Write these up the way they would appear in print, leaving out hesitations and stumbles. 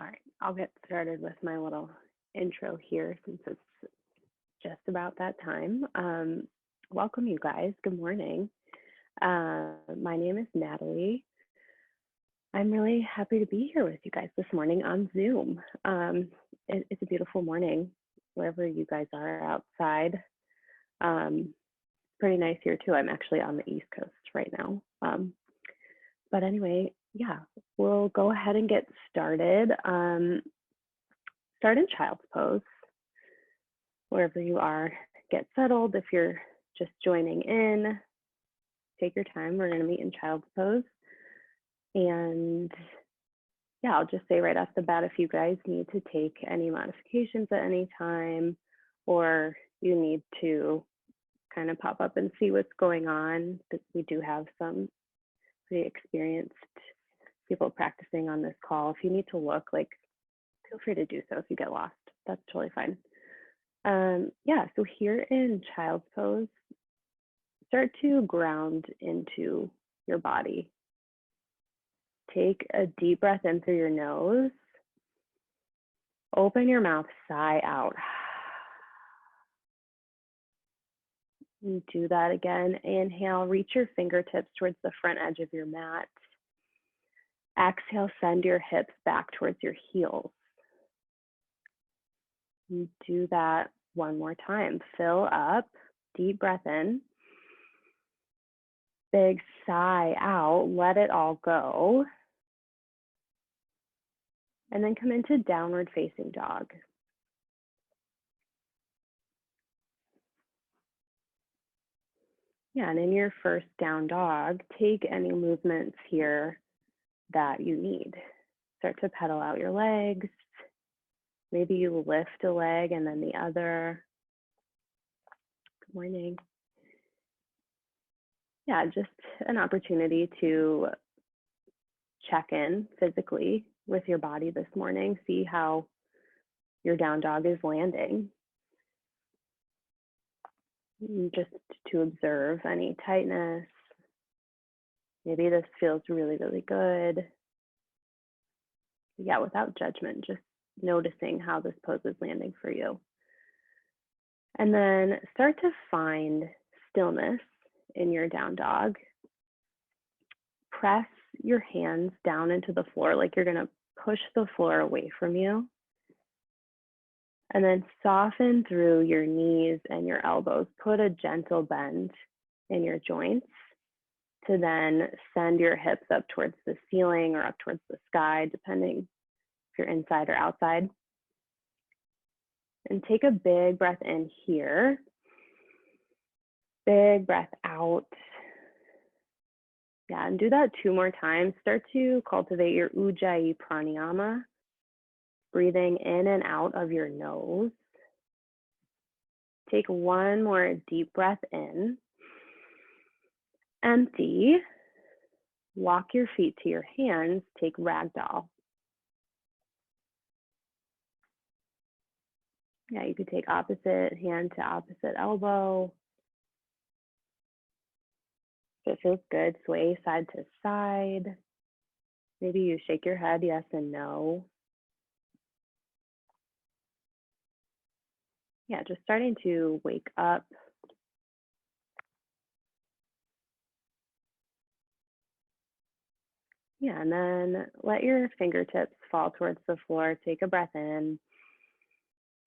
All right, I'll get started with my little intro here since it's just about that time. Welcome, you guys. Good morning. My name is Natalie. I'm really happy to be here with you guys this morning on Zoom. It's a beautiful morning wherever you guys are outside. Pretty nice here too. I'm actually on the East Coast right now. But anyway, yeah, we'll go ahead and get started. Start in child's pose, wherever you are. Get settled. If you're just joining in, take your time. We're going to meet in child's pose. And yeah, I'll just say right off the bat, if you guys need to take any modifications at any time, or you need to kind of pop up and see what's going on, because we do have some pretty experienced people practicing on this call. If you need to look, like, feel free to do so if you get lost. That's totally fine. Yeah, so here in child's pose, start to ground into your body. Take a deep breath in through your nose. Open your mouth, sigh out. And do that again. Inhale, reach your fingertips towards the front edge of your mat. Exhale, send your hips back towards your heels. And do that one more time. Fill up, deep breath in. Big sigh out, let it all go. And then come into downward facing dog. Yeah, and in your first down dog, take any movements here that you need. Start to pedal out your legs. Maybe you lift a leg and then the other. Good morning. Yeah, just an opportunity to check in physically with your body this morning, see how your down dog is landing. Just to observe any tightness. Maybe this feels really, really good. Yeah, without judgment, just noticing how this pose is landing for you. And then start to find stillness in your down dog. Press your hands down into the floor like you're going to push the floor away from you. And then soften through your knees and your elbows. Put a gentle bend in your joints to then send your hips up towards the ceiling or up towards the sky, depending if you're inside or outside. And take a big breath in here. Big breath out. Yeah, and do that 2 more times. Start to cultivate your Ujjayi pranayama. Breathing in and out of your nose. Take 1 more deep breath in. Empty. Walk your feet to your hands. Take ragdoll. Yeah, you could take opposite hand to opposite elbow. If it feels good, sway side to side. Maybe you shake your head yes and no. Yeah, just starting to wake up. Yeah, and then let your fingertips fall towards the floor. Take a breath in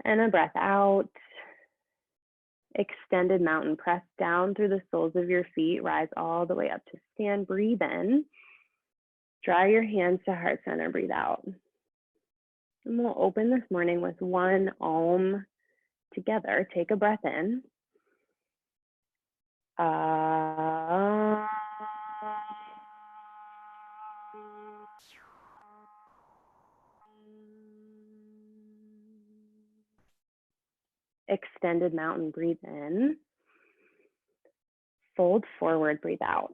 and a breath out. Extended mountain. Press down through the soles of your feet. Rise all the way up to stand. Breathe in. Draw your hands to heart center. Breathe out. And we'll open this morning with 1 Om together. Take a breath in. Extended mountain, breathe in. Fold forward, breathe out.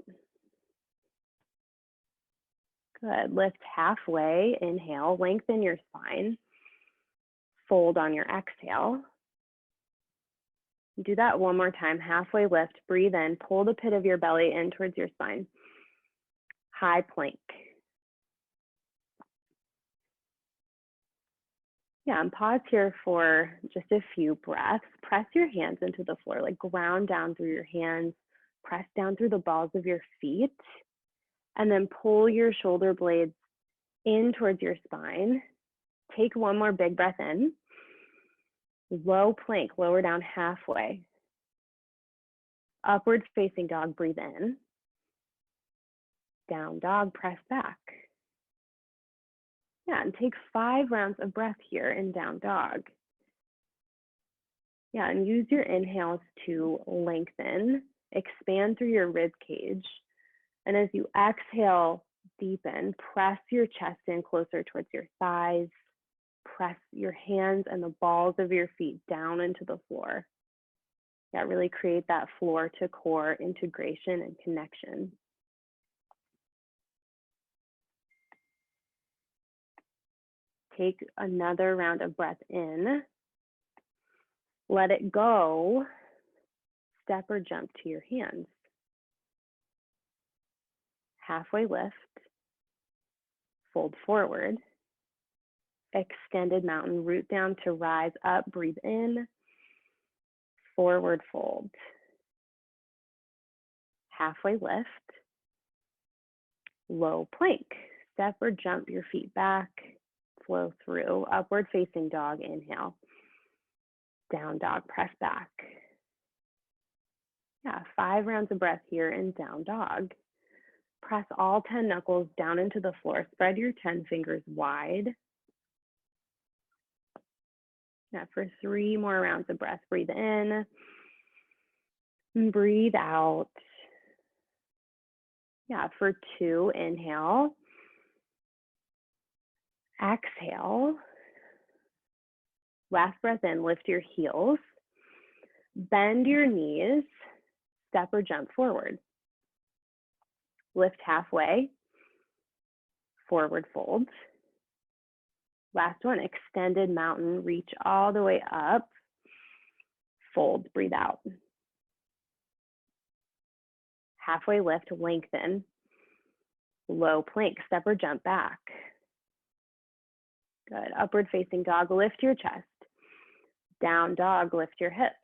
Good, lift halfway, inhale, lengthen your spine. Fold on your exhale. Do that 1 more time, halfway lift, breathe in, pull the pit of your belly in towards your spine. High plank. Yeah, and pause here for just a few breaths. Press your hands into the floor, like ground down through your hands, press down through the balls of your feet, and then pull your shoulder blades in towards your spine. Take one more big breath in. Low plank, lower down halfway. Upward facing dog, breathe in. Down dog, press back. Yeah, and take 5 rounds of breath here in down dog. Yeah, and use your inhales to lengthen, expand through your rib cage. And as you exhale, deepen, press your chest in closer towards your thighs. Press your hands and the balls of your feet down into the floor. Yeah, really create that floor to core integration and connection. Take another round of breath in. Let it go. Step or jump to your hands. Halfway lift. Fold forward. Extended mountain, root down to rise up, breathe in. Forward fold. Halfway lift. Low plank. Step or jump your feet back. Flow through. Upward facing dog, inhale. Down dog, press back. Yeah, 5 rounds of breath here in down dog. Press all 10 knuckles down into the floor. Spread your 10 fingers wide. Now for 3 more rounds of breath, breathe in. And breathe out. Yeah, for 2, inhale. Exhale. Last breath in, lift your heels. Bend your knees. Step or jump forward. Lift halfway. Forward fold. Last one, extended mountain, reach all the way up. Fold, breathe out. Halfway lift, lengthen. Low plank, step or jump back. Good, upward facing dog, lift your chest. Down dog, lift your hips.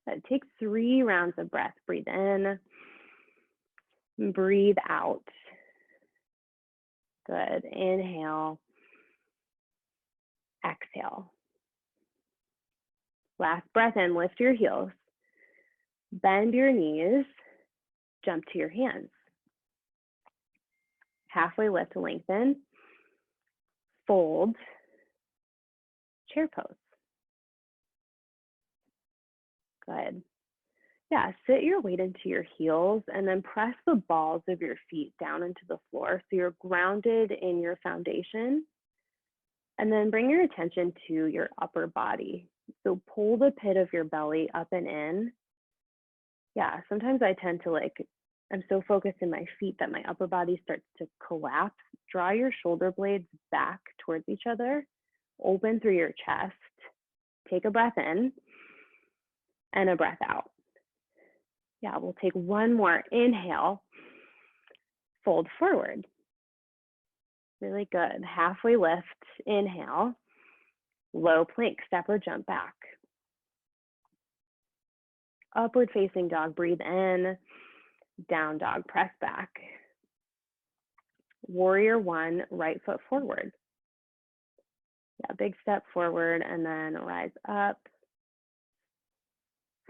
Good. Take 3 rounds of breath, breathe in. Breathe out. Good, inhale. Exhale. Last breath in, lift your heels. Bend your knees, jump to your hands. Halfway lift, lengthen. Fold, chair pose. Good. Yeah, sit your weight into your heels and then press the balls of your feet down into the floor so you're grounded in your foundation. And then bring your attention to your upper body. So pull the pit of your belly up and in. Yeah, sometimes I tend to I'm so focused in my feet that my upper body starts to collapse. Draw your shoulder blades back towards each other. Open through your chest. Take a breath in and a breath out. Yeah, we'll take one more. Inhale, fold forward. Really good. Halfway lift, inhale. Low plank, step or jump back. Upward facing dog, breathe in. Down dog, press back. Warrior 1, right foot forward. Yeah, big step forward and then rise up.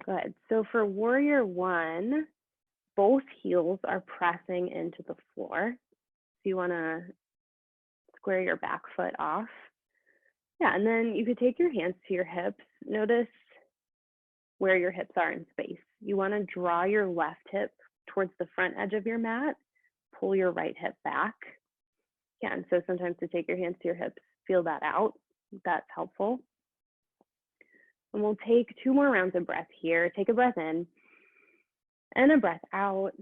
Good. So for warrior 1, both heels are pressing into the floor. So you want to square your back foot off. Yeah, and then you could take your hands to your hips. Notice where your hips are in space. You want to draw your left hip towards the front edge of your mat. Pull your right hip back. Yeah, and so sometimes to take your hands to your hips, feel that out. That's helpful. And we'll take 2 more rounds of breath here. Take a breath in and a breath out.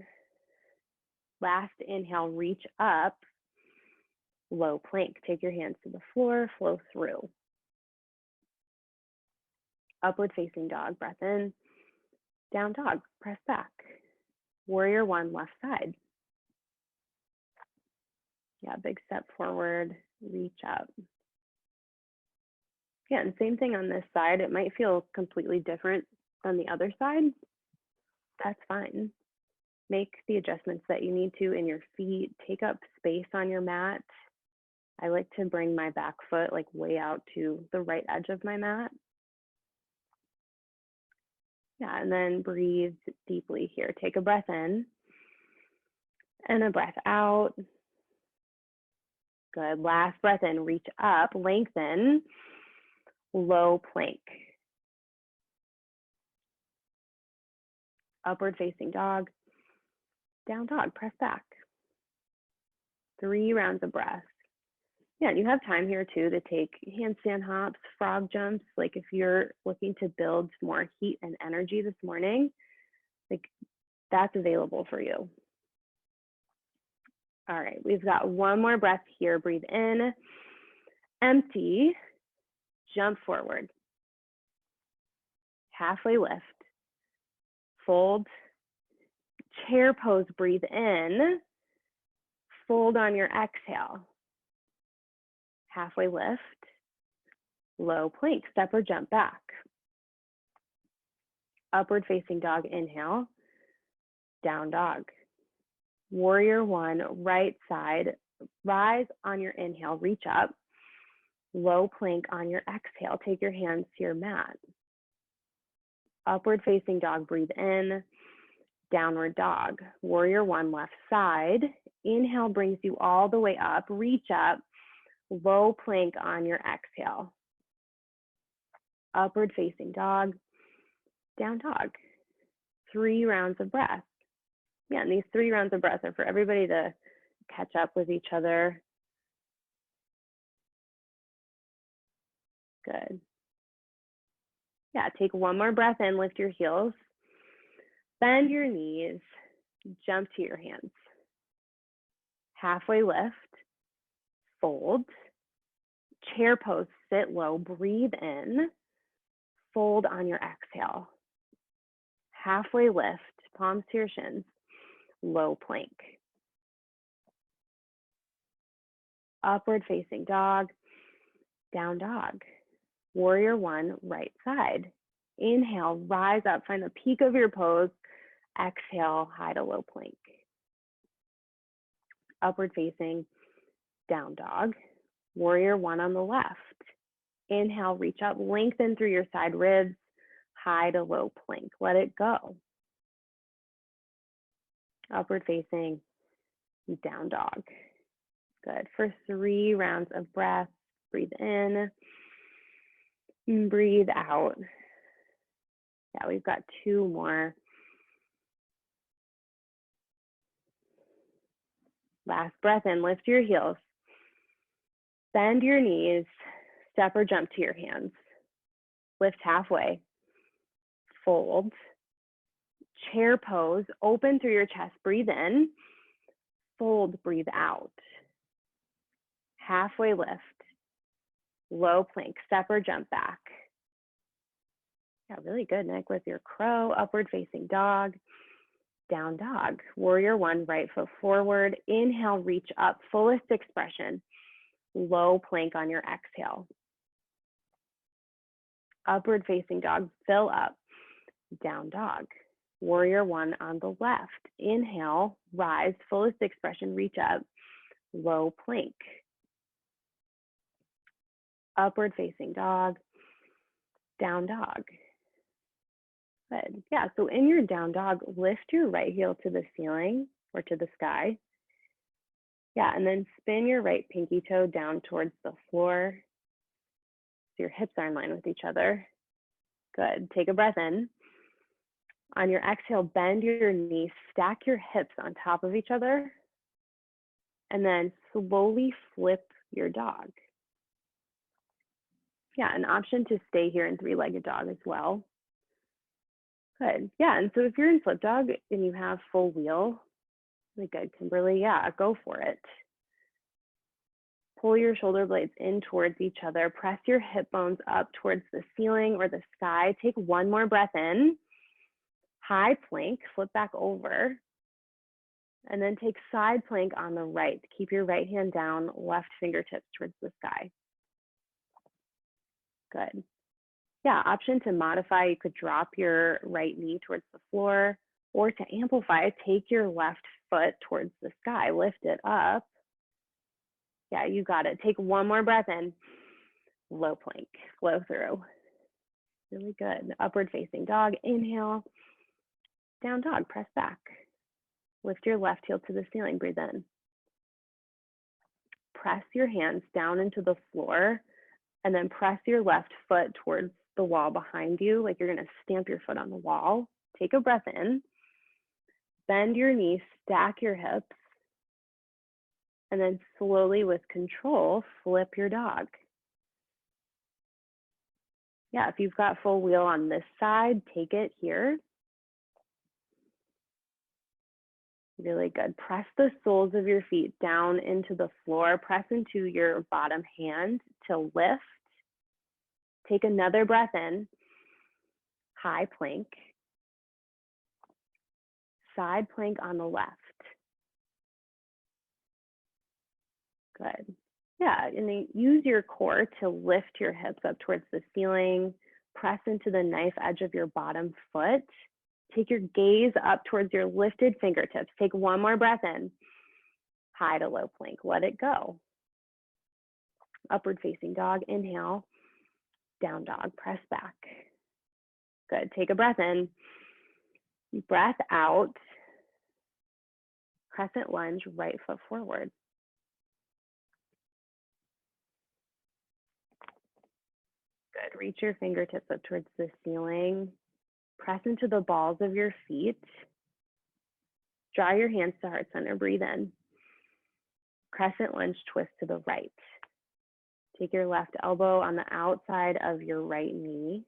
Last inhale, reach up. Low plank. Take your hands to the floor, flow through. Upward facing dog, breath in. Down dog, press back. Warrior 1, left side. Yeah, big step forward, reach up. Yeah, and same thing on this side. It might feel completely different than the other side. That's fine. Make the adjustments that you need to in your feet. Take up space on your mat. I like to bring my back foot like way out to the right edge of my mat. Yeah, and then breathe deeply here. Take a breath in and a breath out. Good. Last breath in, reach up, lengthen, low plank. Upward facing dog, down dog, press back. 3 rounds of breath. Yeah, and you have time here too to take handstand hops, frog jumps. Like if you're looking to build more heat and energy this morning, like that's available for you. All right, we've got one more breath here. Breathe in, empty, jump forward. Halfway lift, fold, chair pose, breathe in, fold on your exhale. Halfway lift, low plank, step or jump back. Upward facing dog, inhale, down dog. Warrior one, right side, rise on your inhale, reach up, low plank on your exhale. Take your hands to your mat. Upward facing dog, breathe in, downward dog. Warrior one, left side, inhale brings you all the way up, reach up, low plank on your exhale. Upward facing dog, down dog. 3 rounds of breath. Yeah, and these 3 rounds of breath are for everybody to catch up with each other. Good. Yeah, take one more breath in, lift your heels, bend your knees, jump to your hands. Halfway lift, fold, chair pose, sit low, breathe in, fold on your exhale. Halfway lift, palms to your shins, low plank. Upward facing dog, down dog. Warrior one, right side. Inhale, rise up, find the peak of your pose. Exhale, high to low plank. Upward facing, down dog. Warrior one on the left. Inhale, reach up, lengthen through your side ribs, high to low plank. Let it go. Upward facing, down dog. Good. For 3 rounds of breath, breathe in, breathe out. Yeah, we've got 2 more. Last breath in, lift your heels, bend your knees, step or jump to your hands. Lift halfway, fold, chair pose, open through your chest, breathe in, fold, breathe out. Halfway lift, low plank, step or jump back. Yeah, really good, Nick, with your crow, upward facing dog, down dog. Warrior one, right foot forward, inhale, reach up, fullest expression, low plank on your exhale. Upward facing dog, fill up, down dog. Warrior one on the left, inhale, rise, fullest expression, reach up, low plank. Upward facing dog, down dog. Good. Yeah, so in your down dog, lift your right heel to the ceiling or to the sky. Yeah, and then spin your right pinky toe down towards the floor. So your hips are in line with each other. Good. Take a breath in. On your exhale, bend your knees, stack your hips on top of each other, and then slowly flip your dog. Yeah, an option to stay here in 3-legged dog as well. Good. Yeah, and so if you're in flip dog and you have full wheel, really good, Kimberly, yeah, go for it. Pull your shoulder blades in towards each other. Press your hip bones up towards the ceiling or the sky. Take one more breath in. High plank, flip back over. And then take side plank on the right. Keep your right hand down, left fingertips towards the sky. Good. Yeah, option to modify, you could drop your right knee towards the floor, or to amplify, take your left foot towards the sky, lift it up. Yeah, you got it. Take one more breath in, low plank, flow through. Really good. Upward facing dog, inhale, down dog, press back. Lift your left heel to the ceiling, breathe in. Press your hands down into the floor, and then press your left foot towards the wall behind you, like you're gonna stamp your foot on the wall. Take a breath in, bend your knees, stack your hips, and then slowly with control, flip your dog. Yeah, if you've got full wheel on this side, take it here. Really good. Press the soles of your feet down into the floor. Press into your bottom hand to lift. Take another breath in. High plank. Side plank on the left. Good. Yeah, and then use your core to lift your hips up towards the ceiling. Press into the knife edge of your bottom foot. Take your gaze up towards your lifted fingertips. Take one more breath in. High to low plank. Let it go. Upward facing dog. Inhale. Down dog. Press back. Good. Take a breath in. Breath out. Crescent lunge, right foot forward. Good. Reach your fingertips up towards the ceiling. Press into the balls of your feet. Draw your hands to heart center. Breathe in. Crescent lunge, twist to the right. Take your left elbow on the outside of your right knee.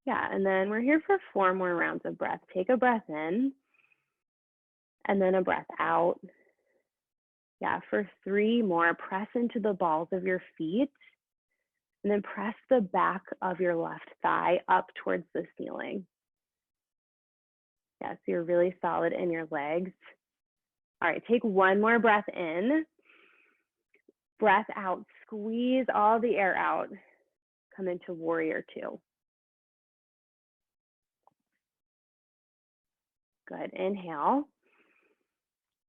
Yeah, and then we're here for 4 more rounds of breath. Take a breath in, and then a breath out. Yeah, for 3 more, press into the balls of your feet, and then press the back of your left thigh up towards the ceiling. Yeah, so you're really solid in your legs. All right, take 1 more breath in. Breath out, squeeze all the air out. Come into warrior 2. Good, inhale.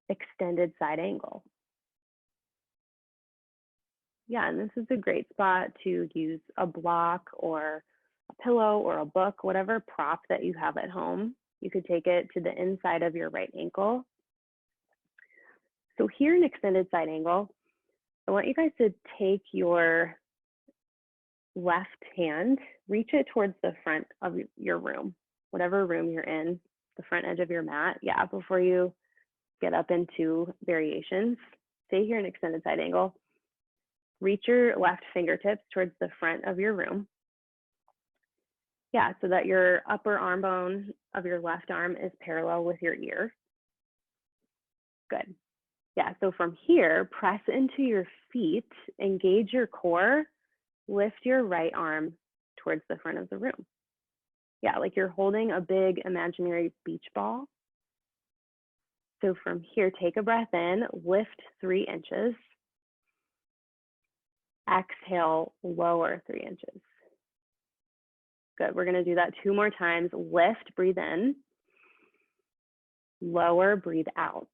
Extended side angle. Yeah, and this is a great spot to use a block or a pillow or a book, whatever prop that you have at home. You could take it to the inside of your right ankle. So here in extended side angle, I want you guys to take your left hand, reach it towards the front of your room, whatever room you're in, the front edge of your mat. Yeah, before you get up into variations, stay here in extended side angle. Reach your left fingertips towards the front of your room. Yeah, so that your upper arm bone of your left arm is parallel with your ear. Good. Yeah, so from here, press into your feet, engage your core, lift your right arm towards the front of the room. Yeah, like you're holding a big imaginary beach ball. So from here, take a breath in, lift 3 inches. Exhale, lower 3 inches. Good, we're gonna do that 2 more times. Lift, breathe in. Lower, breathe out.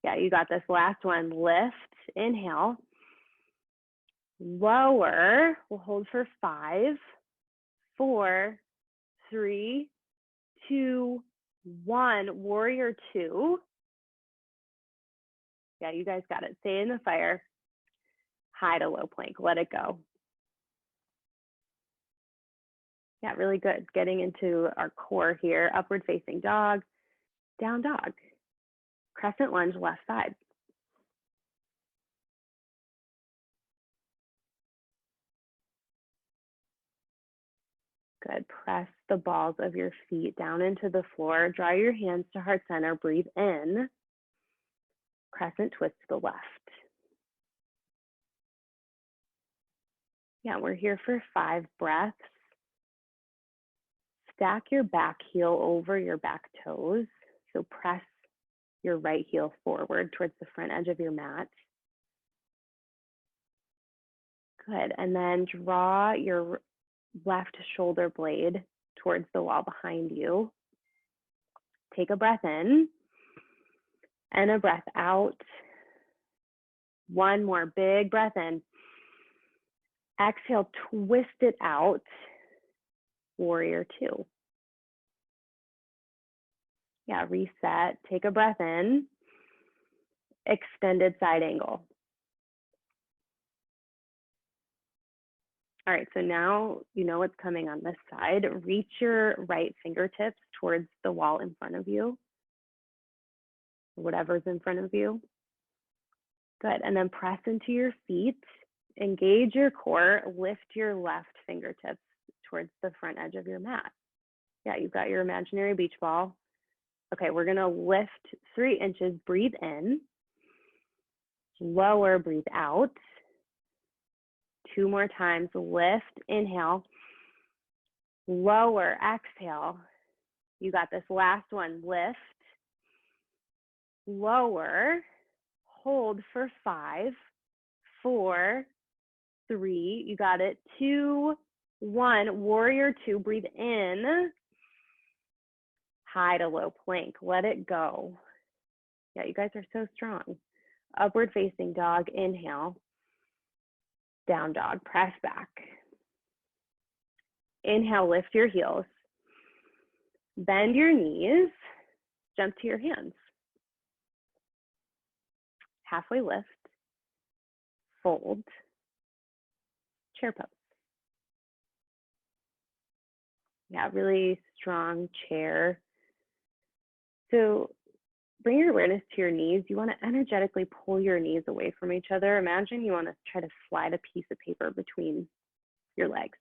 Yeah, you got this. Last one, lift, inhale. Lower, we'll hold for 5, 4, 3, 2, 1. Warrior 2. Yeah, you guys got it. Stay in the fire. High to low plank, let it go. Yeah, really good. Getting into our core here. Upward facing dog, down dog. Crescent lunge, left side. Good. Press the balls of your feet down into the floor. Draw your hands to heart center. Breathe in. Crescent twist to the left. Yeah, we're here for 5 breaths. Stack your back heel over your back toes. So press your right heel forward towards the front edge of your mat. Good. And then draw your left shoulder blade towards the wall behind you. Take a breath in and a breath out. One more big breath in. Exhale, twist it out. Warrior two. Yeah, reset. Take a breath in. Extended side angle. All right, so now you know what's coming on this side. Reach your right fingertips towards the wall in front of you, whatever's in front of you. Good, and then press into your feet, engage your core, lift your left fingertips towards the front edge of your mat. Yeah, you've got your imaginary beach ball. Okay, we're gonna lift 3 inches, breathe in, lower, breathe out. 2 more times, lift, inhale, lower, exhale. You got this. Last one, lift, lower, hold for 5, 4, 3, you got it, 2, 1, warrior two, breathe in, high to low plank, let it go. Yeah, you guys are so strong. Upward facing dog, inhale, down dog, press back. Inhale, lift your heels. Bend your knees, jump to your hands. Halfway lift, fold, chair pose. Yeah, really strong chair. So bring your awareness to your knees. You want to energetically pull your knees away from each other. Imagine you want to try to slide a piece of paper between your legs.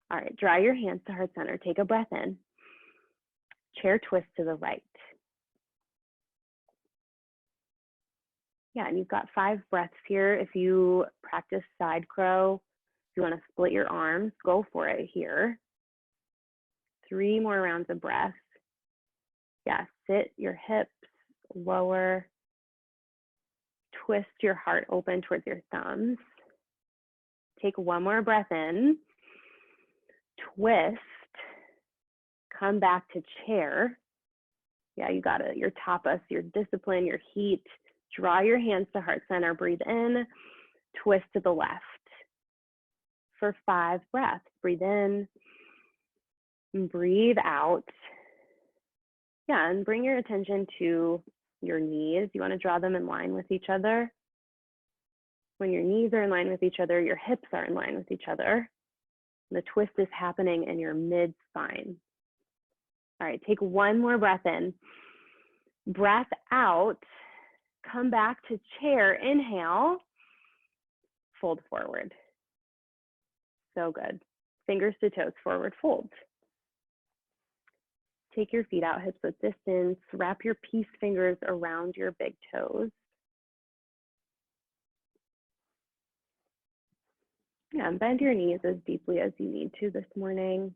All right, draw your hands to heart center. Take a breath in. Chair twist to the right. Yeah, and you've got 5 breaths here. If you practice side crow, if you want to split your arms, go for it here. 3 more rounds of breath. Yeah, sit your hips lower. Twist your heart open towards your thumbs. Take 1 more breath in. Twist. Come back to chair. Yeah, you got it. Your tapas, your discipline, your heat. Draw your hands to heart center. Breathe in. Twist to the left. For 5 breaths. Breathe in. Breathe out. Yeah, and bring your attention to your knees. You want to draw them in line with each other. When your knees are in line with each other, your hips are in line with each other. The twist is happening in your mid-spine. All right, take 1 more breath in. Breath out. Come back to chair. Inhale. Fold forward. So good. Fingers to toes, forward fold. Take your feet out, hips width distance. Wrap your peace fingers around your big toes. Yeah, and bend your knees as deeply as you need to this morning.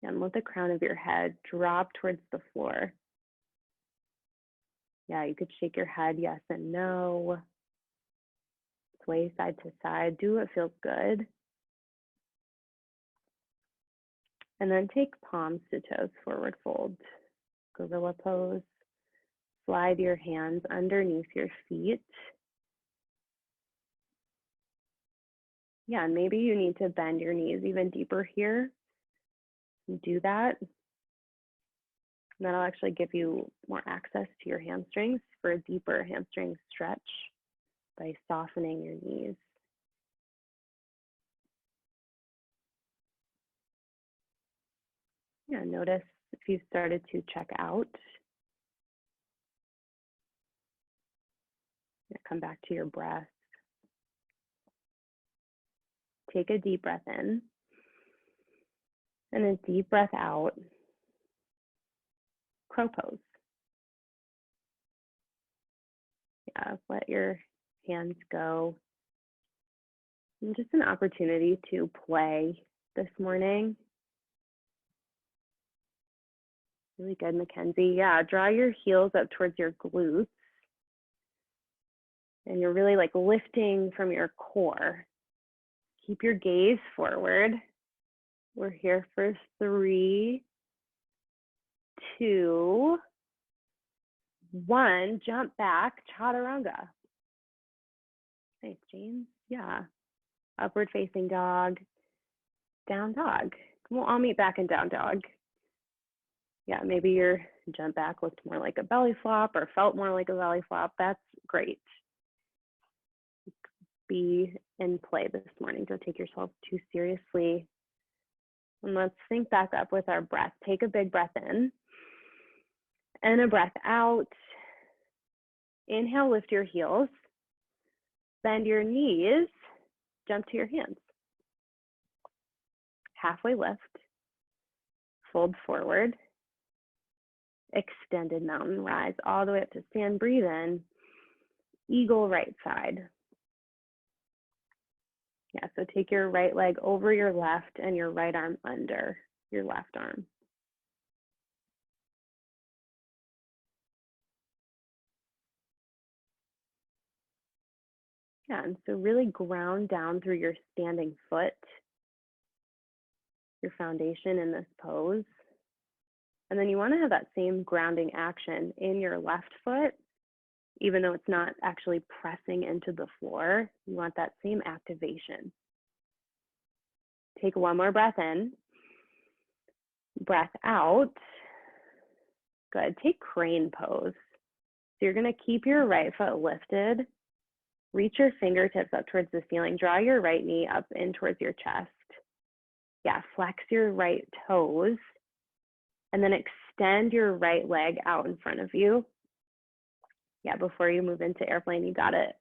And let the crown of your head drop towards the floor. Yeah, you could shake your head yes and no. Sway side to side. Do what feels good. And then take palms to toes, forward fold. Gorilla pose. Slide your hands underneath your feet. Yeah, and maybe you need to bend your knees even deeper here. Do that. And that'll actually give you more access to your hamstrings for a deeper hamstring stretch by softening your knees. Yeah, notice if you've started to check out. Yeah, come back to your breath. Take a deep breath in and a deep breath out. Crow pose. Yeah, let your hands go. And just an opportunity to play this morning. Really good, Mackenzie. Yeah, draw your heels up towards your glutes. And you're really like lifting from your core. Keep your gaze forward. We're here for 3, 2, 1. Jump back, chaturanga. Nice, James. Yeah. Upward facing dog, down dog. We'll all meet back in down dog. Yeah, maybe your jump back looked more like a belly flop or felt more like a belly flop. That's great. Be in play this morning. Don't take yourself too seriously. And let's sync back up with our breath. Take a big breath in and a breath out. Inhale, lift your heels. Bend your knees. Jump to your hands. Halfway lift. Fold forward. Extended mountain rise all the way up to stand. Breathe in. Eagle right side. Yeah, so take your right leg over your left and your right arm under your left arm. Yeah, and so really ground down through your standing foot, your foundation in this pose. And then you want to have that same grounding action in your left foot, even though it's not actually pressing into the floor. You want that same activation. Take one more breath in, breath out. Good. Take crane pose. So you're going to keep your right foot lifted. Reach your fingertips up towards the ceiling. Draw your right knee up in towards your chest. Yeah, flex your right toes. And then extend your right leg out in front of you. Yeah, before you move into airplane, you got it.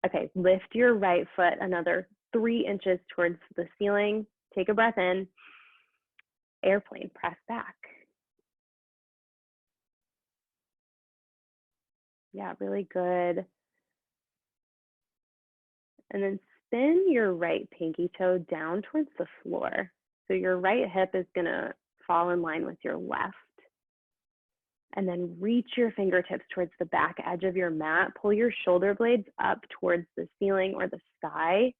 Okay, lift your right foot another 3 inches towards the ceiling. Take a breath in. Airplane, press back. Yeah, really good. And then spin your right pinky toe down towards the floor. So your right hip is gonna fall in line with your left. And then reach your fingertips towards the back edge of your mat. Pull your shoulder blades up towards the ceiling or the sky.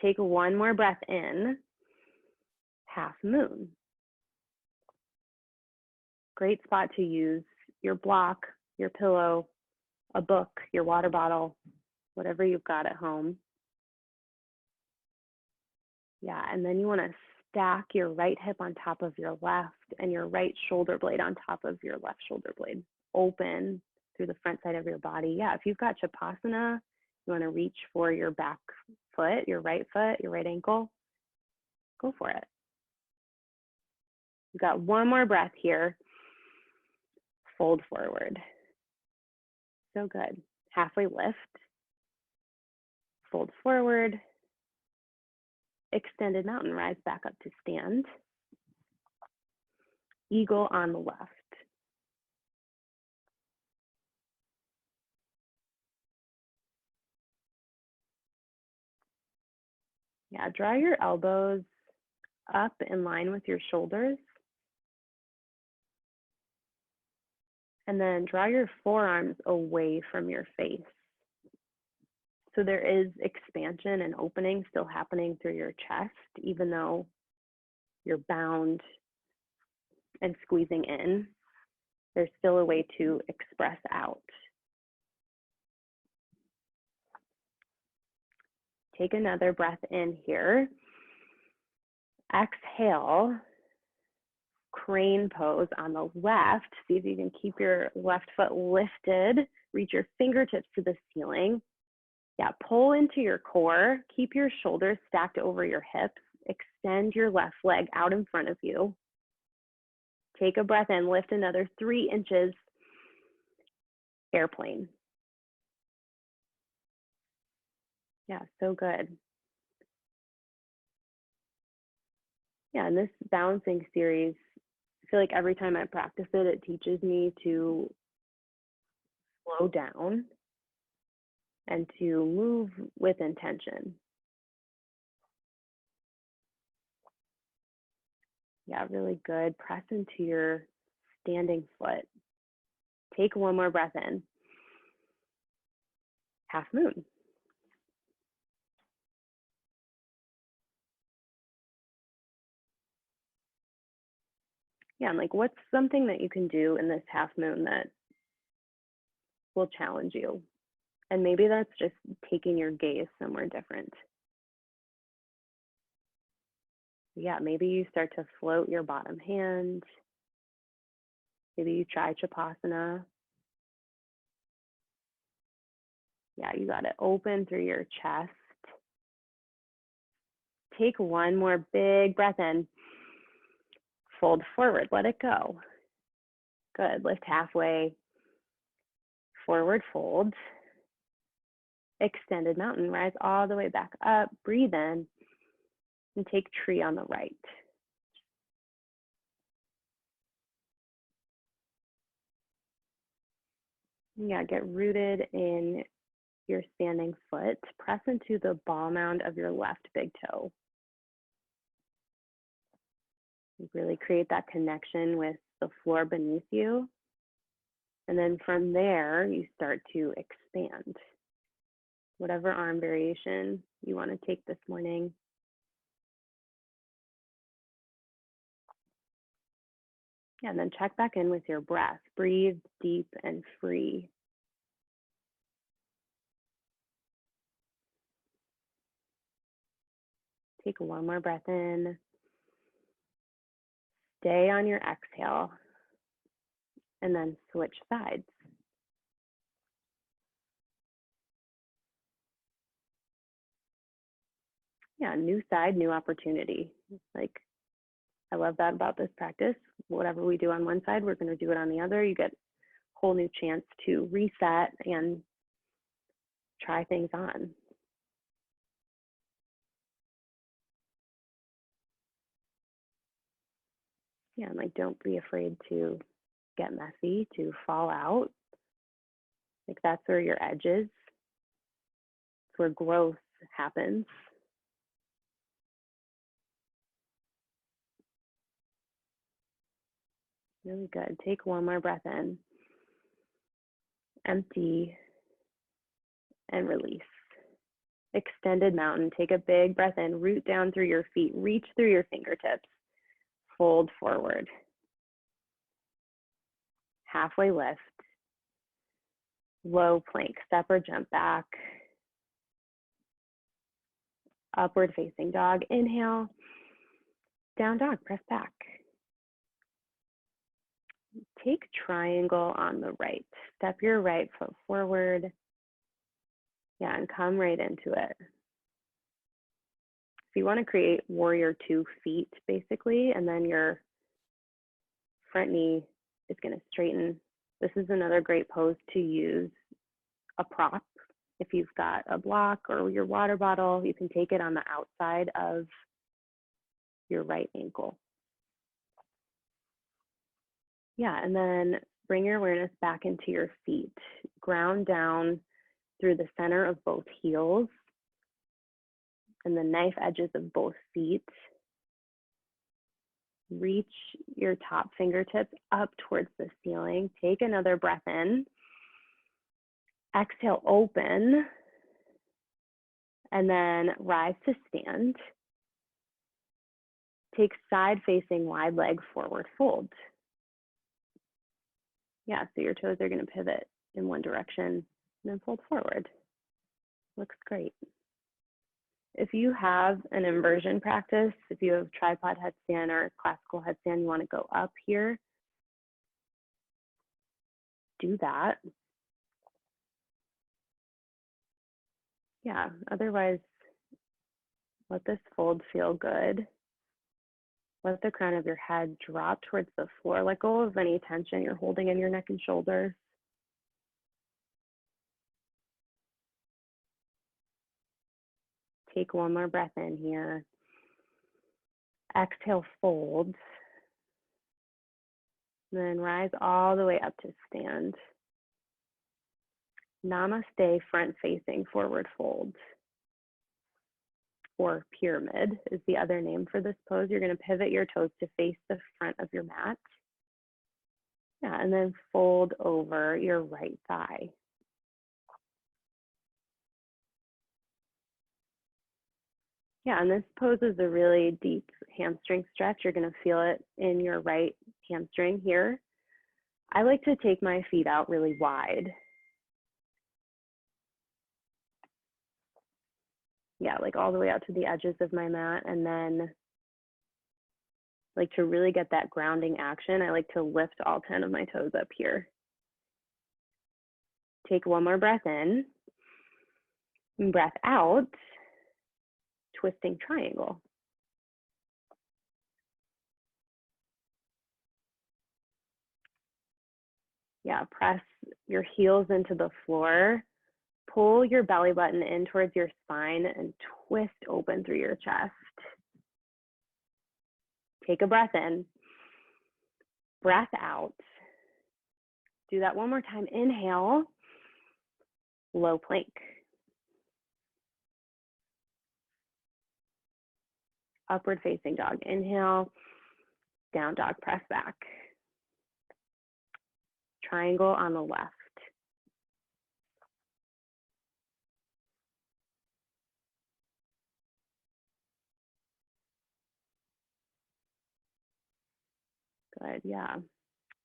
Take one more breath in. Half moon. Great spot to use your block, your pillow, a book, your water bottle, whatever you've got at home. Yeah, and then you want to stack your right hip on top of your left and your right shoulder blade on top of your left shoulder blade. Open through the front side of your body. Yeah, if you've got Shavasana, you want to reach for your back foot, your right ankle, go for it. You've got one more breath here. Fold forward. So good. Halfway lift. Fold forward. Extended mountain rise back up to stand. Eagle on the left. Yeah, draw your elbows up in line with your shoulders. And then draw your forearms away from your face. So there is expansion and opening still happening through your chest, even though you're bound and squeezing in. There's still a way to express out. Take another breath in here. Exhale, crane pose on the left. See if you can keep your left foot lifted. Reach your fingertips to the ceiling. Yeah, pull into your core. Keep your shoulders stacked over your hips. Extend your left leg out in front of you. Take a breath in. Lift another 3 inches. Airplane. Yeah, so good. Yeah, in this balancing series, I feel like every time I practice it, it teaches me to slow down and to move with intention. Yeah, really good. Press into your standing foot. Take one more breath in. half moon. Yeah, and like what's something that you can do in this half moon that will challenge you? And maybe that's just taking your gaze somewhere different. Yeah, maybe you start to float your bottom hand. Maybe you try Chapasana. Yeah, you got it. Open through your chest. Take one more big breath in. Fold forward, let it go. Good, lift halfway. Forward fold. Extended mountain, rise all the way back up. Breathe in and take tree on the right. Yeah, get rooted in your standing foot. Press into the ball mound of your left big toe. Really create that connection with the floor beneath you. And then from there, you start to expand. Whatever arm variation you want to take this morning. Yeah, and then check back in with your breath. Breathe deep and free. Take one more breath in. Stay on your exhale. And then switch sides. Yeah, new side, new opportunity. Like, I love that about this practice. Whatever we do on one side, we're going to do it on the other. You get a whole new chance to reset and try things on. Yeah, and like, don't be afraid to get messy, to fall out. Like, that's where your edge is. It's where growth happens. Really good. Take one more breath in. Empty and release. Extended mountain. Take a big breath in. Root down through your feet. Reach through your fingertips. Fold forward. Halfway lift. Low plank. Step or jump back. Upward facing dog. Inhale. Down dog. Press back. Take triangle on the right. Step your right foot forward. Yeah, and come right into it. So you want to create warrior 2 feet, basically, and then your front knee is going to straighten. This is another great pose to use a prop. If you've got a block or your water bottle, you can take it on the outside of your right ankle. Yeah, and then bring your awareness back into your feet. Ground down through the center of both heels and the knife edges of both feet. Reach your top fingertips up towards the ceiling. Take another breath in. Exhale, open. And then rise to stand. Take side facing wide leg forward fold. Yeah, so your toes are going to pivot in one direction and then fold forward. Looks great. If you have an inversion practice, if you have tripod headstand or classical headstand, you want to go up here, do that. Yeah, otherwise, let this fold feel good. Let the crown of your head drop towards the floor. Let go of any tension you're holding in your neck and shoulders. Take one more breath in here. Exhale, fold. Then rise all the way up to stand. Namaste, front facing forward fold. Or pyramid is the other name for this pose. You're going to pivot your toes to face the front of your mat. Yeah, and then fold over your right thigh. Yeah, and this pose is a really deep hamstring stretch. You're going to feel it in your right hamstring here. I like to take my feet out really wide. Yeah, like all the way out to the edges of my mat, and then like to really get that grounding action, I like to lift all 10 of my toes up here. Take one more breath in, and breath out, twisting triangle. Yeah, press your heels into the floor, pull your belly button in towards your spine and twist open through your chest. Take a breath in, breath out. Do that one more time. Inhale, low plank. Upward facing dog. Inhale, down dog, press back. Triangle on the left. Good, yeah.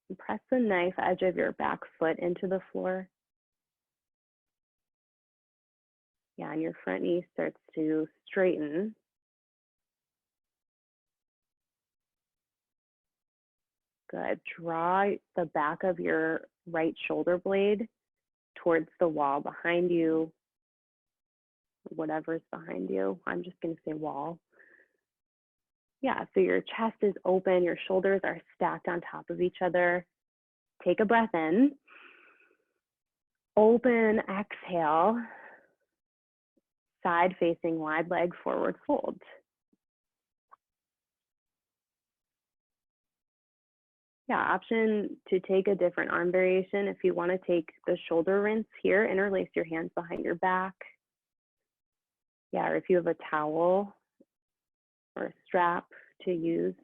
And press the knife edge of your back foot into the floor. Yeah, and your front knee starts to straighten. Good. Draw the back of your right shoulder blade towards the wall behind you, whatever's behind you. I'm just going to say wall. Yeah, so your chest is open, your shoulders are stacked on top of each other. Take a breath in. Open, exhale. Side facing wide leg forward fold. Yeah, option to take a different arm variation. If you want to take the shoulder rinse here, interlace your hands behind your back. Yeah, or if you have a towel or a strap to use,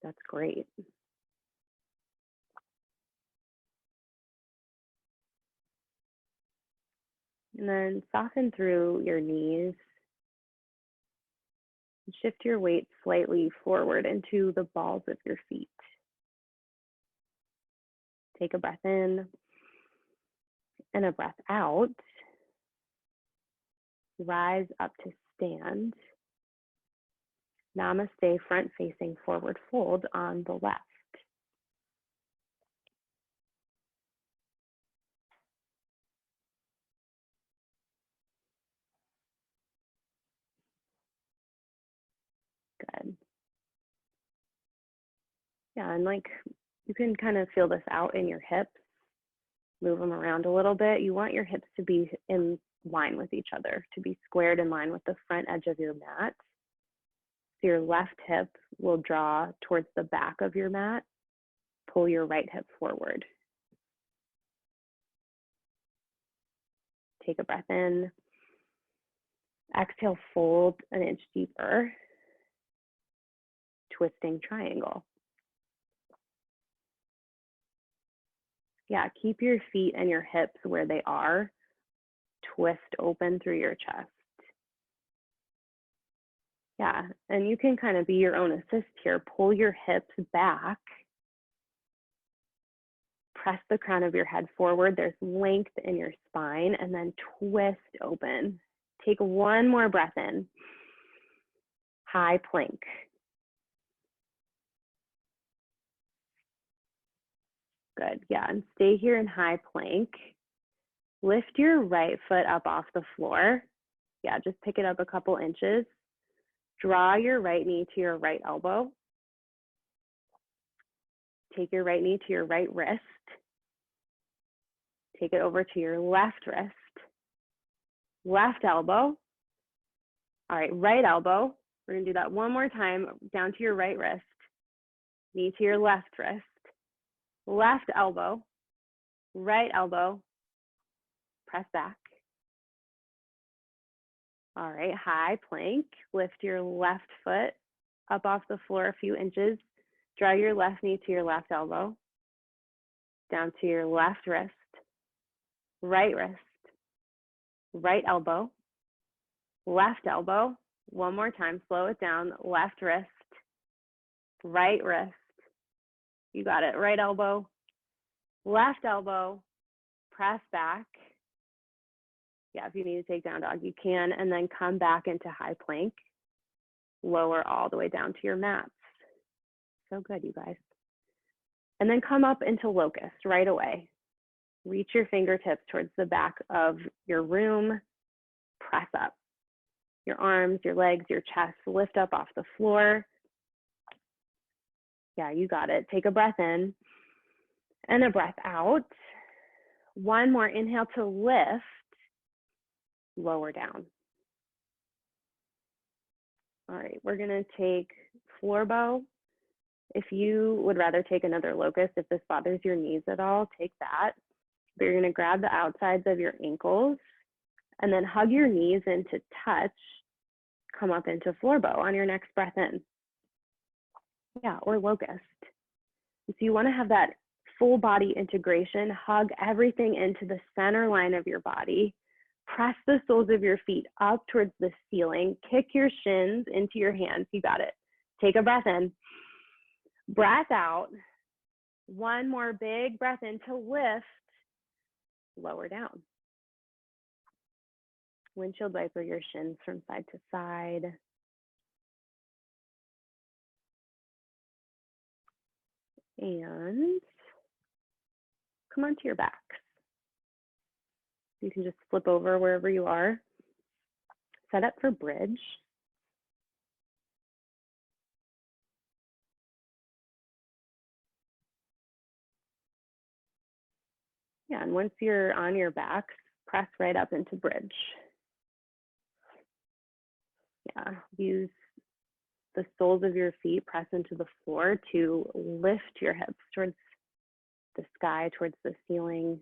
that's great. And then soften through your knees. Shift your weight slightly forward into the balls of your feet. Take a breath in and a breath out. Rise up to stand. Namaste, front facing forward fold on the left. Good. Yeah, and like you can kind of feel this out in your hips. Move them around a little bit. You want your hips to be in line with each other, to be squared in line with the front edge of your mat. So your left hip will draw towards the back of your mat. Pull your right hip forward. Take a breath in. Exhale, fold an inch deeper. Twisting triangle. Yeah, keep your feet and your hips where they are. Twist open through your chest. Yeah, and you can kind of be your own assist here. Pull your hips back. Press the crown of your head forward. There's length in your spine, and then twist open. Take one more breath in. High plank. Good, yeah, and stay here in high plank. Lift your right foot up off the floor. Yeah, just pick it up a couple inches. Draw your right knee to your right elbow. Take your right knee to your right wrist. Take it over to your left wrist. Left elbow. All right, right elbow. We're gonna do that one more time, down to your right wrist. Knee to your left wrist. Left elbow. Right elbow. Press back. All right, high plank. Lift your left foot up off the floor a few inches. Draw your left knee to your left elbow. Down to your left wrist. Right elbow. left elbow. One more time, slow it down. Left wrist, right wrist. You got it. Right elbow, left elbow, press back. Yeah, if you need to take down dog, you can, and then come back into high plank. Lower all the way down to your mats. So good, you guys. And then come up into locust right away. Reach your fingertips towards the back of your room. Press up. Your arms, your legs, your chest, lift up off the floor. Yeah, you got it. Take a breath in and a breath out. One more inhale to lift, lower down. All right, we're gonna take floor bow. If you would rather take another locust, if this bothers your knees at all, take that. But you're gonna grab the outsides of your ankles and then hug your knees into touch. Come up into floor bow on your next breath in. Yeah, or locust. So you wanna have that full body integration, hug everything into the center line of your body. Press the soles of your feet up towards the ceiling. Kick your shins into your hands. You got it. Take a breath in. Breath out. One more big breath in to lift. Lower down. Windshield wiper your shins from side to side. And come onto your backs. You can just flip over wherever you are. Set up for bridge. Yeah, and once you're on your backs, press right up into bridge. Yeah, use the soles of your feet, press into the floor to lift your hips towards the sky, towards the ceiling.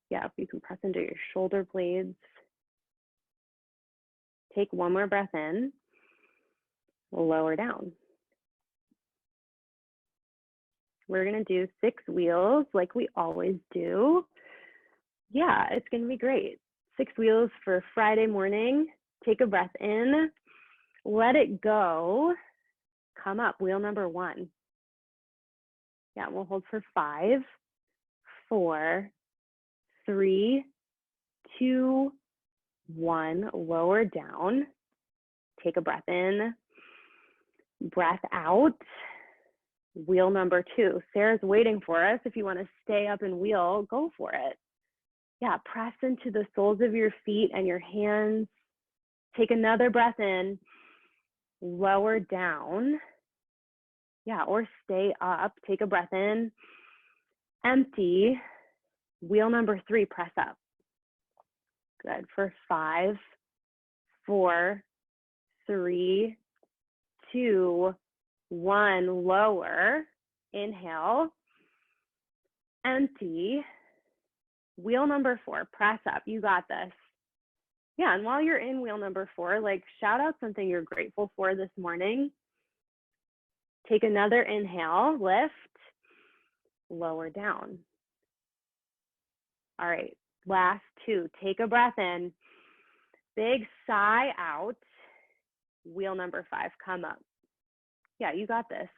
Yeah, if you can press into your shoulder blades. Take one more breath in, lower down. We're gonna do 6 wheels like we always do. Yeah, it's gonna be great. 6 wheels for Friday morning. Take a breath in, let it go. Come up, wheel number 1. Yeah, we'll hold for 5, 4, 3, 2, 1. Lower down. Take a breath in, breath out. Wheel number 2. Sarah's waiting for us. If you want to stay up and wheel, go for it. Yeah, press into the soles of your feet and your hands. Take another breath in, lower down. Yeah, or stay up. Take a breath in, empty. Wheel number 3, press up. Good. For 5, 4, 3, 2, 1. Lower. Inhale. Empty. Wheel number 4, press up. You got this. Yeah, and while you're in wheel number 4, like shout out something you're grateful for this morning. Take another inhale, lift, lower down. All right, last 2. Take a breath in, big sigh out. Wheel number 5, come up. Yeah, you got this.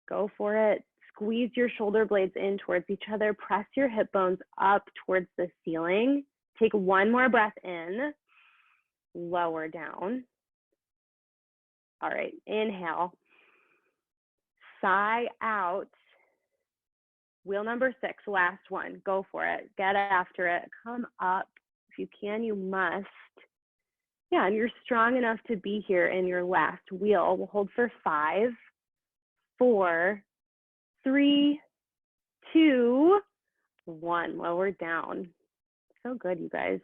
Go for it. Squeeze your shoulder blades in towards each other. Press your hip bones up towards the ceiling. Take one more breath in, lower down. All right, inhale, sigh out. Wheel number 6, last one. Go for it. Get after it. Come up. If you can, you must. Yeah, and you're strong enough to be here in your last wheel. We'll hold for 5, 4, 3, 2, 1. Lower down. So good, you guys.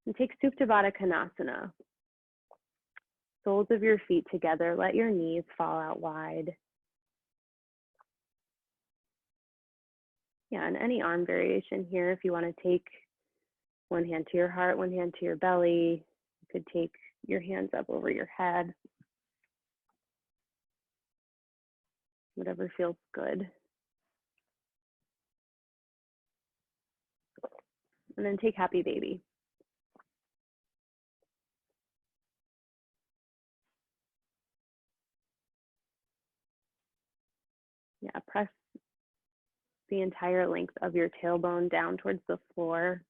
And take Supta Baddha Konasana. Soles of your feet together. Let your knees fall out wide. Yeah, and any arm variation here, if you want to take one hand to your heart, one hand to your belly, you could take your hands up over your head. Whatever feels good. And then take happy baby. press the entire length of your tailbone down towards the floor.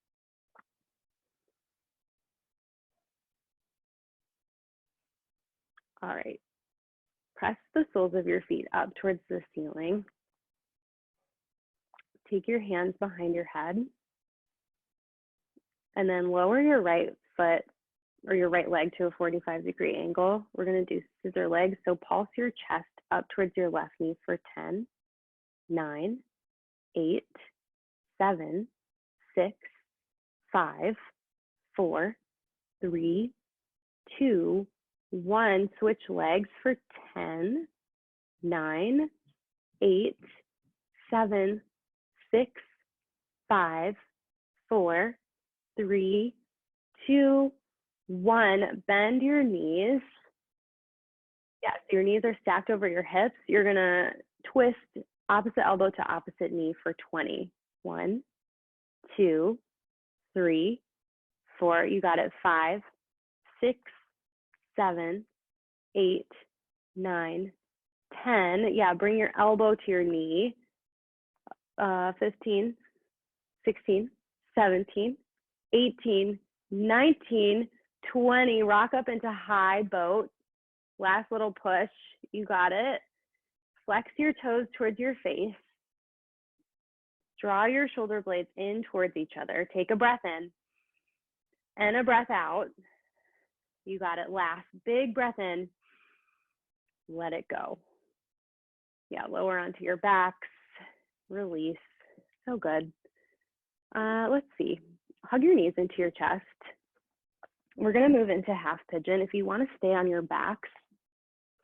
All right. Press the soles of your feet up towards the ceiling. Take your hands behind your head. And then lower your right foot or your right leg to a 45-degree angle. We're going to do scissor legs. So pulse your chest up towards your left knee for 10, 9, 8, 7, 6, 5, 4, 3, 2, 1. Switch legs for 10, 9, 8, 7, 6, 5, 4, 3, 2, 1. Bend your knees. Yeah, so your knees are stacked over your hips. You're gonna twist opposite elbow to opposite knee for 20. 1, 2, 3, 4. You got it. 5, 6, 7, 8, 9, 10. Yeah, bring your elbow to your knee. 15, 16, 17, 18, 19, 20. Rock up into high boat. Last little push. You got it. Flex your toes towards your face. Draw your shoulder blades in towards each other. Take a breath in and a breath out. You got it. Last big breath in. Let it go. Yeah, lower onto your backs. Release. So good. Let's see. Hug your knees into your chest. We're going to move into half pigeon. If you want to stay on your backs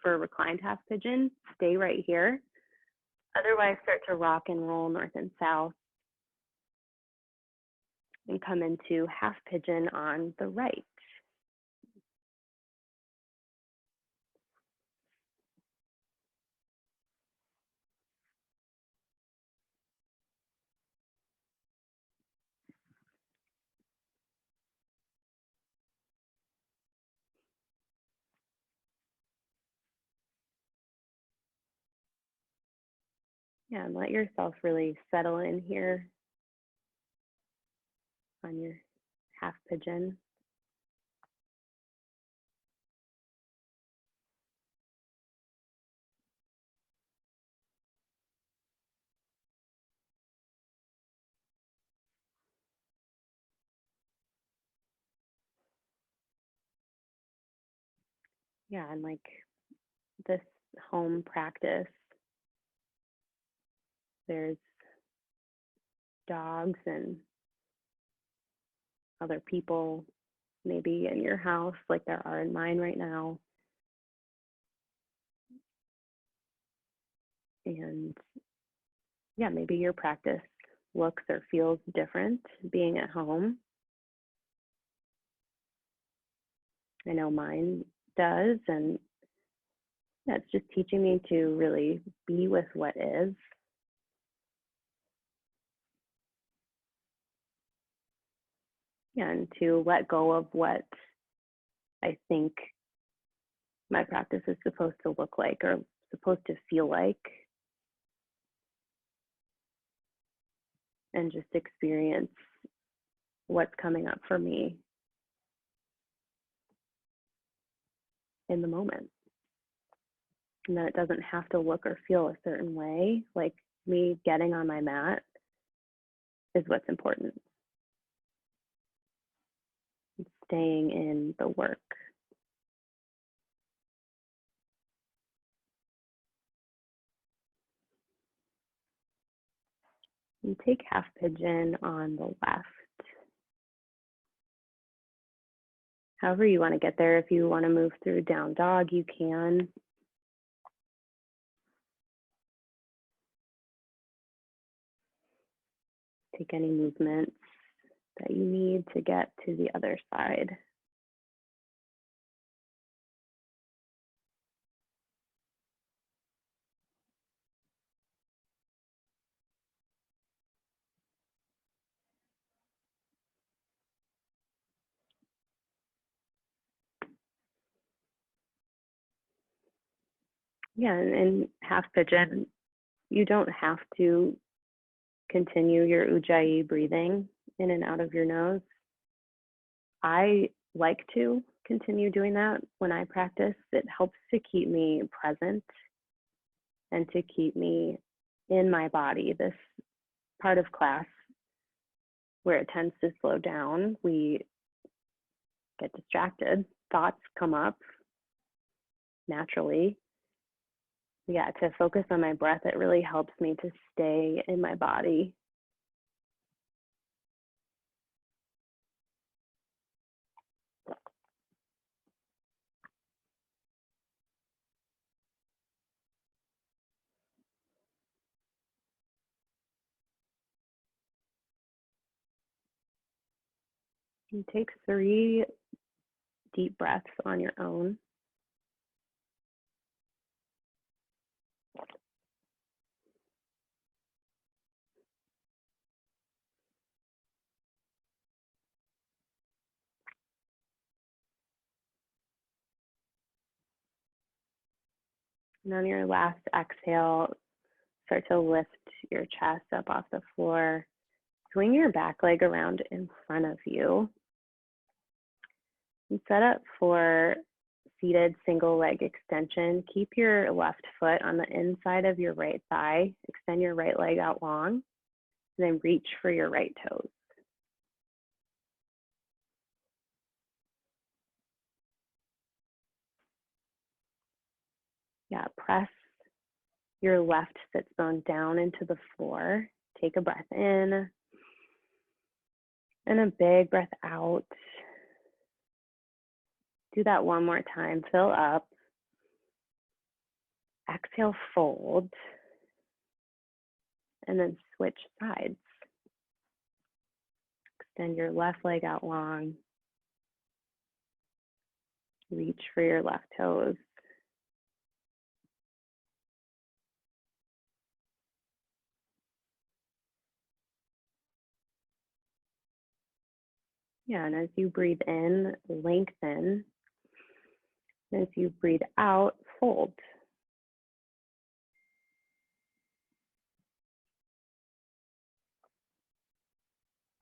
for reclined half pigeon, stay right here. Otherwise, start to rock and roll north and south and come into half pigeon on the right. Yeah, and let yourself really settle in here on your half pigeon. Yeah, and like this home practice, there's dogs and other people maybe in your house like there are in mine right now. And yeah, maybe your practice looks or feels different being at home. I know mine does, and yeah, it's just teaching me to really be with what is. Yeah, and to let go of what I think my practice is supposed to look like or supposed to feel like, and just experience what's coming up for me in the moment. And that it doesn't have to look or feel a certain way. Like me getting on my mat is what's important. Staying in the work. And take half pigeon on the left. However you want to get there. If you want to move through down dog, you can. Take any movements that you need to get to the other side. Yeah, and half pigeon, You don't have to continue your Ujjayi breathing in and out of your nose. I like to continue doing that when I practice. It helps to keep me present and to keep me in my body. This part of class where it tends to slow down, we get distracted, thoughts come up naturally. Yeah, to focus on my breath, it really helps me to stay in my body. You take 3 deep breaths on your own. And on your last exhale, start to lift your chest up off the floor. Swing your back leg around in front of you. And set up for seated single leg extension. Keep your left foot on the inside of your right thigh. Extend your right leg out long. And then reach for your right toes. Yeah, press your left sit bone down into the floor. Take a breath in and a big breath out. Do that one more time. Fill up. Exhale, fold. And then switch sides. Extend your left leg out long. Reach for your left toes. Yeah, and as you breathe in, lengthen. As you breathe out, fold.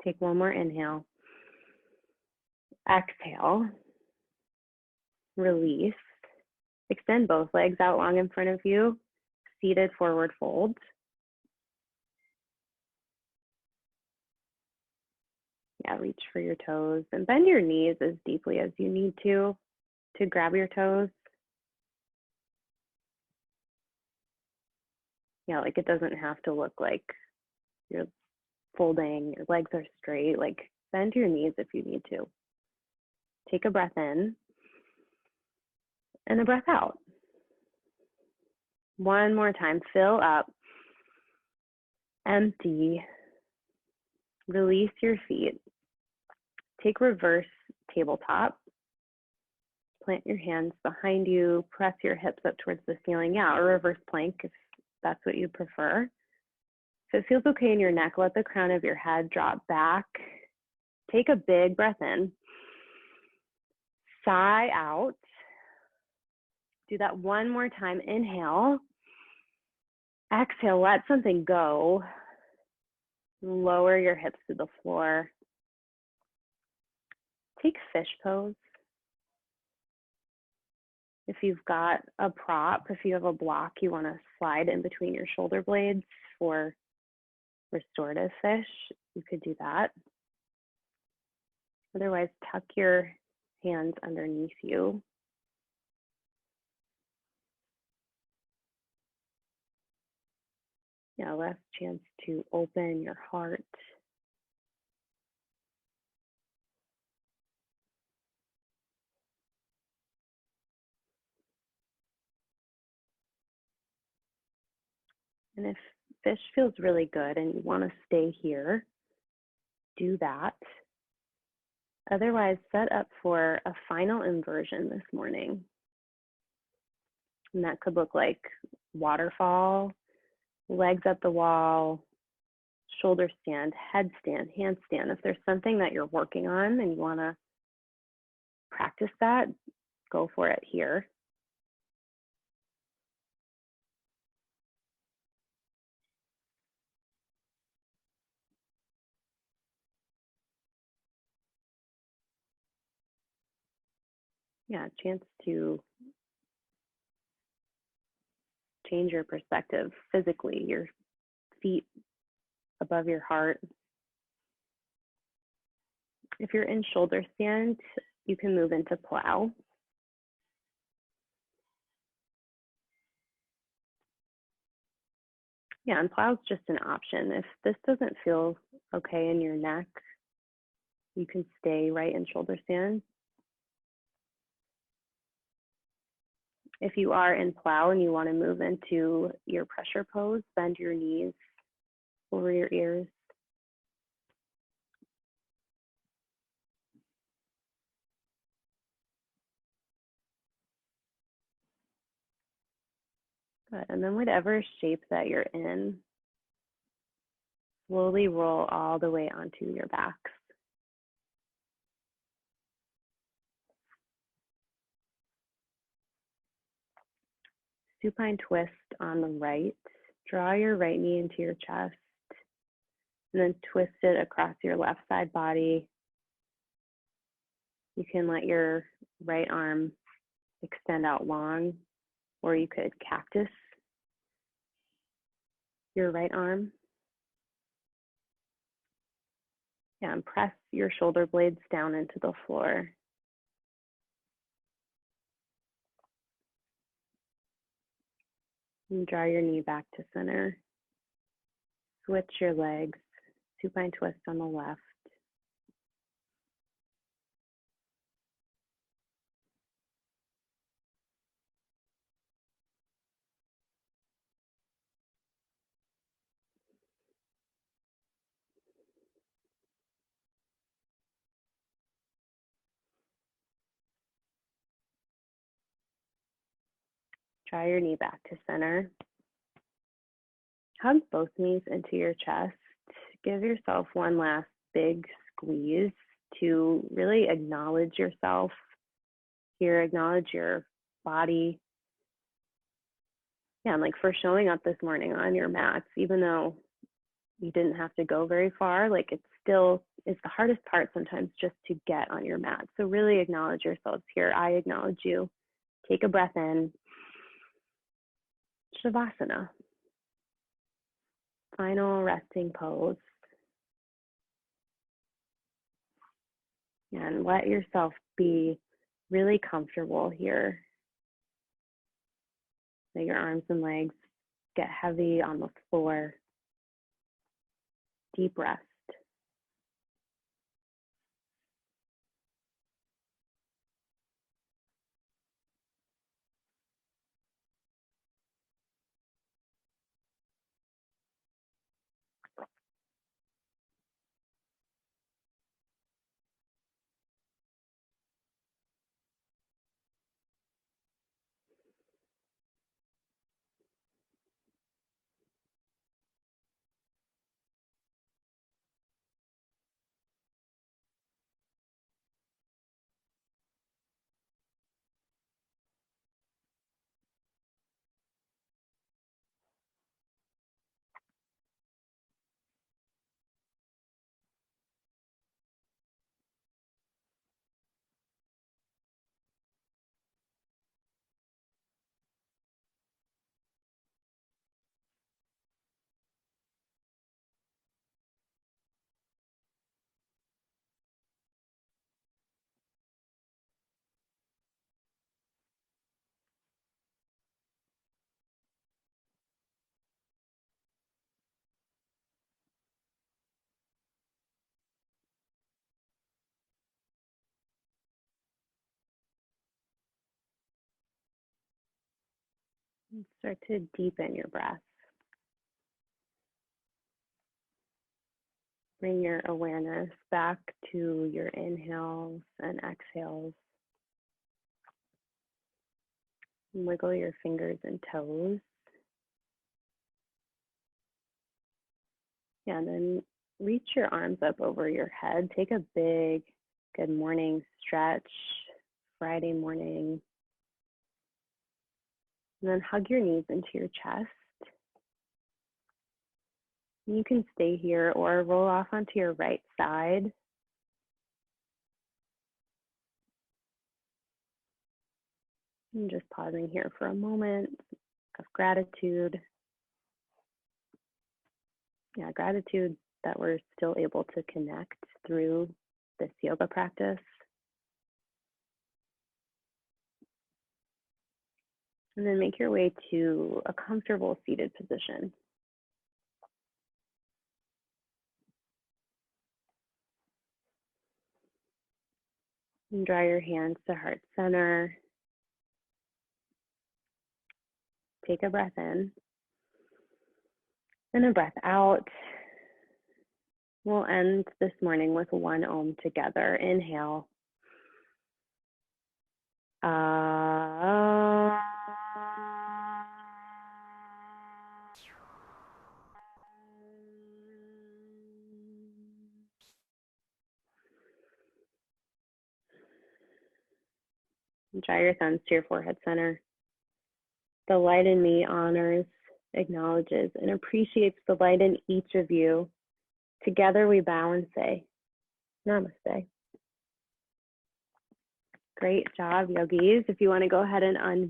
Take one more inhale. Exhale. Release. Extend both legs out long in front of you. Seated forward fold. Yeah, reach for your toes and bend your knees as deeply as you need to grab your toes. Yeah, like it doesn't have to look like you're folding, your legs are straight. Like bend your knees if you need to. Take a breath in and a breath out. One more time, fill up, empty, release your feet. Take reverse tabletop. Plant your hands behind you, press your hips up towards the ceiling. Yeah, or reverse plank if that's what you prefer. If it feels okay in your neck, let the crown of your head drop back. Take a big breath in. Sigh out. Do that one more time. Inhale. Exhale, let something go. Lower your hips to the floor. Take fish pose. If you've got a prop, if you have a block you want to slide in between your shoulder blades for restorative fish, you could do that. Otherwise, tuck your hands underneath you. Yeah, last chance to open your heart. And if fish feels really good and you want to stay here, do that. Otherwise, set up for a final inversion this morning. And that could look like waterfall, legs at the wall, shoulder stand, headstand, handstand. If there's something that you're working on and you want to practice that, go for it here. yeah, a chance to change your perspective physically, your feet above your heart. If you're in shoulder stand, you can move into plow. Yeah, and plow is just an option. If this doesn't feel okay in your neck, you can stay right in shoulder stand. If you are in plow and you want to move into your pressure pose, bend your knees over your ears. Good. And then whatever shape that you're in, slowly roll all the way onto your backs. Supine twist on the right. Draw your right knee into your chest and then twist it across your left side body. You can let your right arm extend out long, or you could cactus your right arm. Yeah, and press your shoulder blades down into the floor. And draw your knee back to center. Switch your legs, supine twist on the left. Draw your knee back to center. Hug both knees into your chest. Give yourself one last big squeeze to really acknowledge yourself here, acknowledge your body. Yeah, and like for showing up this morning on your mats, even though you didn't have to go very far, like it's the hardest part sometimes just to get on your mat. So really acknowledge yourselves here. I acknowledge you. Take a breath in. Shavasana. Final resting pose. And let yourself be really comfortable here. Let your arms and legs get heavy on the floor. Deep rest. And start to deepen your breath. Bring your awareness back to your inhales and exhales. Wiggle your fingers and toes. Yeah, and then reach your arms up over your head. Take a big good morning stretch, Friday morning. And then hug your knees into your chest. You can stay here or roll off onto your right side. And just pausing here for a moment of gratitude. Yeah, gratitude that we're still able to connect through this yoga practice. And then make your way to a comfortable seated position. And draw your hands to heart center. Take a breath in and a breath out. We'll end this morning with one Om together. Inhale. Draw your thumbs to your forehead center. The light in me honors, acknowledges, and appreciates the light in each of you. Together we bow and say, Namaste. Great job, yogis. If you want to go ahead and unmute.